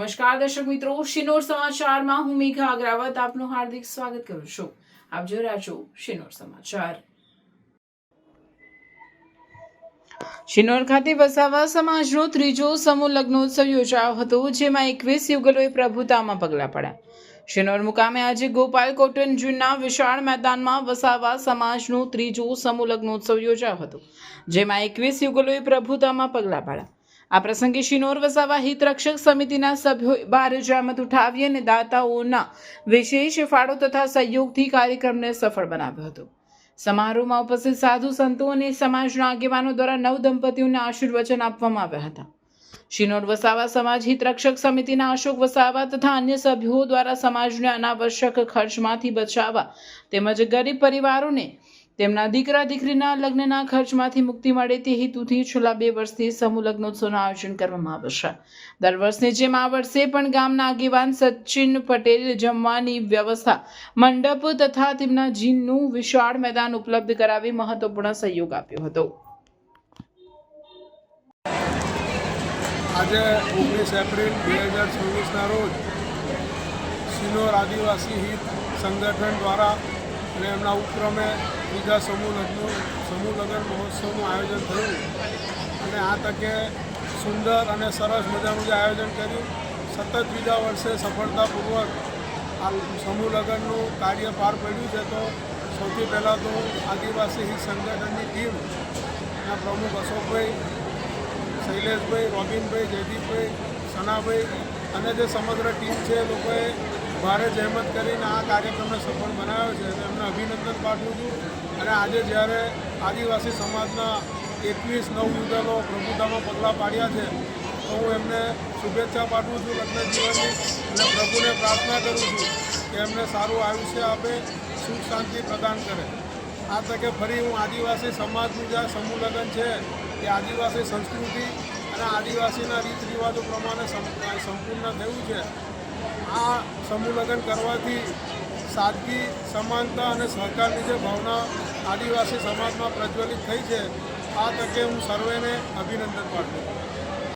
નમસ્કાર દર્શક મિત્રો, શિનોર સમાચારમાં હું મેઘા અગ્રવાલ આપનું હાર્દિક સ્વાગત કરું છું। આપ જોઈ રહ્યા છો શિનોર સમાચાર। શિનોર ખાતે વસાવા સમાજનો ત્રીજો સમૂહ લગ્નોત્સવ યોજાયો હતો, જેમાં 21 યુગલોએ પ્રભુતામાં પગલાં પડ્યા। શિનોર મુકામે આજે ગોપાલ કોટન જૂના વિશાળ મેદાનમાં વસાવા સમાજનો ત્રીજો સમૂહ લગ્નોત્સવ યોજાયો હતો, જેમાં 21 યુગલોએ પ્રભુતામાં પગલાં પાડ્યા। આ પ્રસંગે શિનોર વસાવા હિત રક્ષક સમિતિના સભ્યોએ ભારે જહેમત ઉઠાવી અને દાતાઓના વિશેષ ફાળો તથા સહયોગથી કાર્યક્રમને સફળ બનાવ્યો હતો। સમારોહમાં ઉપસ્થિત સાધુ સંતો અને સમાજના આગેવાનો દ્વારા નવ દંપતીઓને આશીર્વચન આપવામાં આવ્યા હતા। શિનોર વસાવા સમાજ હિત રક્ષક સમિતિના અશોક વસાવા તથા અન્ય સભ્યો દ્વારા સમાજને અનાવશ્યક ખર્ચમાંથી બચાવવા તેમજ ગરીબ પરિવારોને તેમના દીકરા દીકરીના લગ્નના ખર્ચમાંથી મુક્તિ મળે તે હેતુથી છેલ્લા 2 વર્ષથી સમૂહ લગ્નોત્સવનું આયોજન કરવામાં આવે છે। દર વર્ષની જેમ આ વર્ષે પણ ગામના આગેવાન સચિન પટેલ જમવાની વ્યવસ્થા, મંડપ તથા તેમના જીનનું વિશાળ મેદાન ઉપલબ્ધ કરાવી મહત્વપૂર્ણ સહયોગ આપ્યો હતો। આજે 19 એપ્રિલ 2024ના રોજ શિનોર આદિવાસી હિત સંગઠન દ્વારા અને એમના ઉપક્રમે ત્રીજા સમૂહ લગ્ન મહોત્સવનું આયોજન થયું અને આ તકે સુંદર અને સરસ મજાનું જે આયોજન કર્યું, સતત ત્રીજા વર્ષે સફળતાપૂર્વક આ સમૂહ લગ્નનું કાર્ય પાર પાડ્યું છે। તો સૌથી પહેલાં તો આદિવાસી હિત સંગઠનની ટીમના પ્રમુખ અશોકભાઈ, શૈલેષભાઈ, રોબિનભાઈ, જયદીપભાઈ, સનાભાઈ અને જે સમગ્ર ટીમ છે એ લોકોએ ભારે જહેમત કરીને આ કાર્યક્રમને સફળ બનાવ્યો છે, એમને અભિનંદન પાઠવું છું। અને આજે જ્યારે આદિવાસી સમાજના 21 નવયુગલો પ્રભુતામાં પગલાં પાડ્યા છે તો હું એમને શુભેચ્છા પાઠવું છું લગ્ન જીવનની અને પ્રભુને પ્રાર્થના કરું છું કે એમને સારું આયુષ્ય આપે, સુખ શાંતિ પ્રદાન કરે। આ તકે ફરી હું આદિવાસી સમાજનું જે સમૂહ લગ્ન છે એ આદિવાસી સંસ્કૃતિ અને આદિવાસીના રીત રિવાજો પ્રમાણે સંપૂર્ણ થયું છે। આ સમૂહ લગ્ન કરવાથી સાદગી, સમાનતા અને સહકારની જે ભાવના આદિવાસી સમાજમાં પ્રજ્વલિત થઈ છે, આ તકે હું સર્વેને અભિનંદન પાઠવું છું।